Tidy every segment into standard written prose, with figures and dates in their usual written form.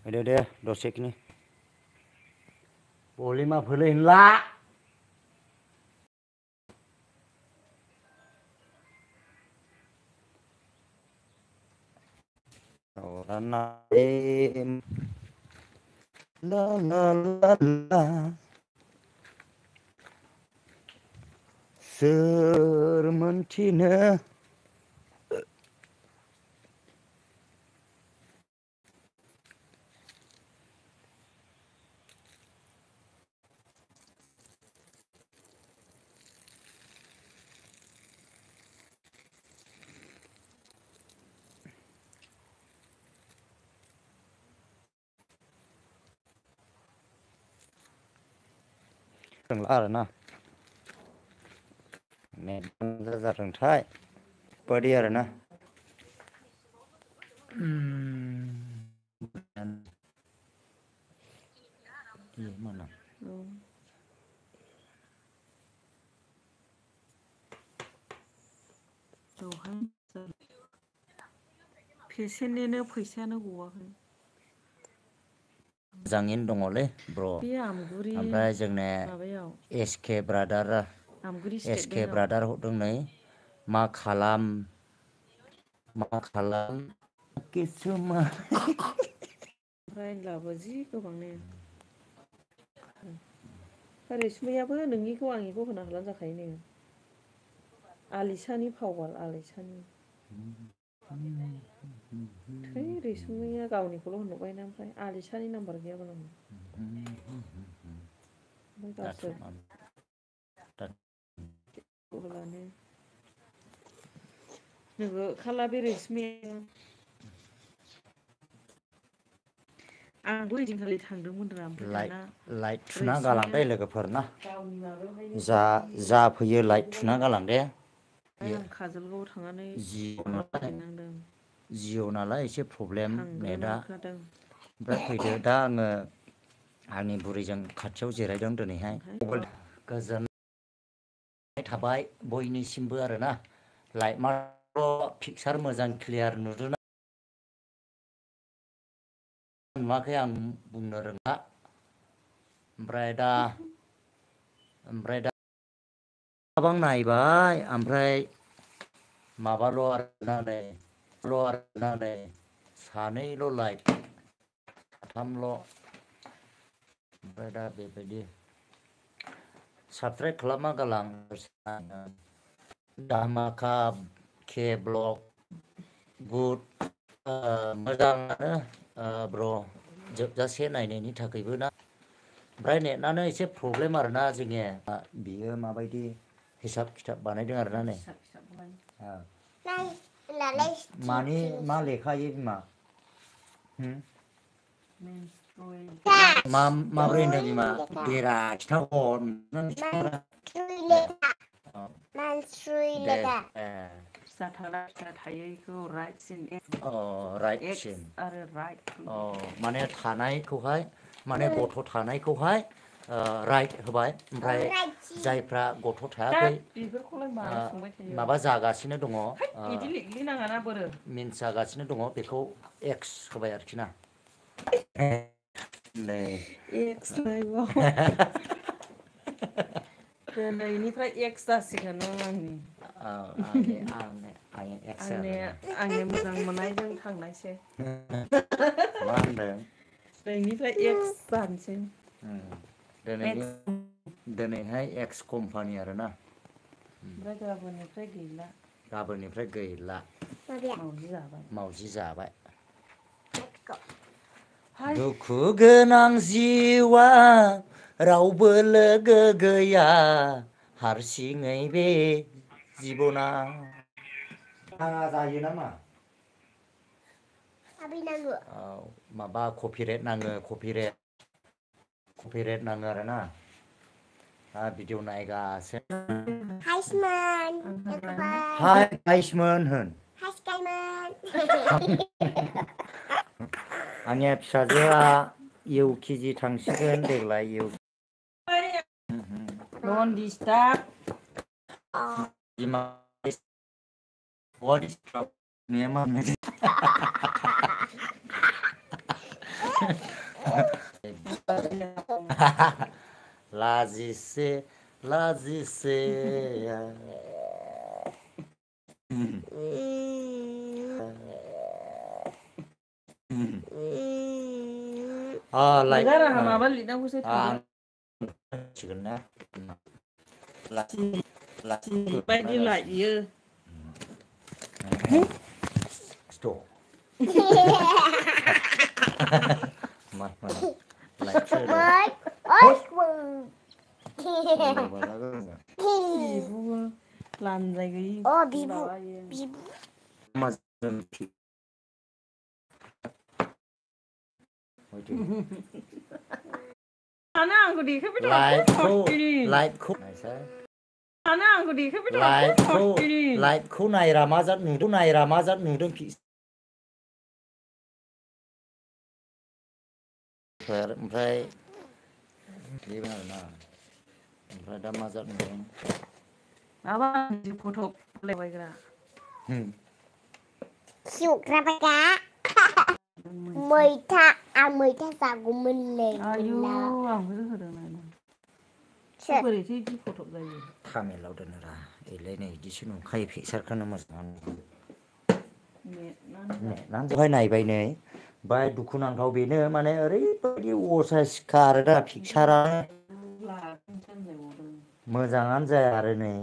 दे दसेखिनि बलिमा फोलेन ला la la la la सोर मोनथिनो रोंला आरोना नेट जादोंथाय बादि आरोना mana पेसेन्टनिनो फैसायानो गवाखै मोजाङैनो दङलै ब्र ओमफ्राय जोंने एसके ब्रादार हरदों नै मा खालाम किसुमान रायलाबो जि गोबांनो रैसुमैयाबो नोंनिखौ आंनिखौ होना हरब्लानो जाखायो नो आलिसानि फावबाल आलिसानि थै रैसुमैया गावनिखौल' होनहरबायना ओमफ्राय आलिसानि नाम्बार गैयाबा नामा नोङो खाला बे रैसुमैया आंबो ओइदिनखालि थांदोंमोन रा ओमफ्राय दाना लाइट थुना गालांदे लोगोफोरना जा फैयो लाइट थुना गालांदे आं काजलगावआव थांनानै फैफिननांदों जिअ नालाय एसे प्रब्लेम नेटआ ओमफ्राय फैदो दा आङो आंनि बुरैजों खाथियाव जिरायदों दिनैहाय गोजोननाय थाबाय बयनिसिमबो आरोना लाइट मार' पिकचार मोजां क्लियार नुदोंना नुवाखै आं बुंनो रोङा ओमफ्राय दा गोबां नायबाय ओमफ्राय माबाल' आरोना नै सानैल' लाइट साथामल' ओमफ्राय दा बेबायदि साबसक्राइब खालामना गालां धामाका के ब्लग गुड मोजाङानो ब्र जोबजासे नायनायनि थाखायबो ना ओमफ्राय नेटआनो एसे प्रब्लेम आरोना जोंनिया बियो माबायदि हिसाब खिथाब बानायदों आरोना नै मानि मा लेखायो बिमा माब्रै होनदों बिमा बेरा खिथाहर माने थानायखौहाय माने गथ' थानायखौहाय राइट होबाय ओमफ्राय जायफ्रा गथ' थायाखै माबा जागासिनो दङ मिन्स जागासिनो दङ बेखौ एक्स होबाय आरोखि ना दिनैनिफ्राय एक्स जासिगोन आंनि मोजां मोननायजों थांनायसै मा होनदों दिनैनिफ्राय एक्स जानोसै दिनैहाय एक्स कम्पानि आरोना ओमफ्राय गाबोननिफ्राय गैला मावजि जाबाय दुखु गोनां जिउआ रावबो लोगो गैया हारसिङै बे जिबना जायो नामा माबा कपिरेट नाङो कपिरेट नाङो आरोना भिडिअ नायगासिनो हाय आइसमोन होन आंनि फिसाजोआ इउ केजि थांसिगोन देग्लाय Don't disturb. लाजिसे लाजिसे लाइक गाराङा माबा लिरनांगौसो थांदों मिथिगोन ना बायदि लायो स्टप बिबुबो लानजाय गैयि मानो आंखौ देखायबाय लाइटखौ देखायबाय लाइटखौ नायरा मा जाद नुदों ओमफ्राय बेबो आरोना ओमफ्राय दा मा जाद नुदों माबा फट' लायबायग्रा Sukrapaka. मैथा आं मैथा जागौमोनलै आयु आंबो होदों नायनो बोरैथो बिदि फटक जायो थामेलाव दोनोरा एलाय नै बिदिसो नुखायो पिकसारखौनो मोजां नेटनानै नायबाय नै बाय दुखुनांथाव बेनो माने ओरैबायदि असायसिखा आरोना पिकसारा मोजाङानो जाया आरो नै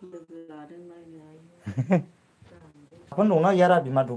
लोगो लादों नायनो दंना गैया बिमा दुगै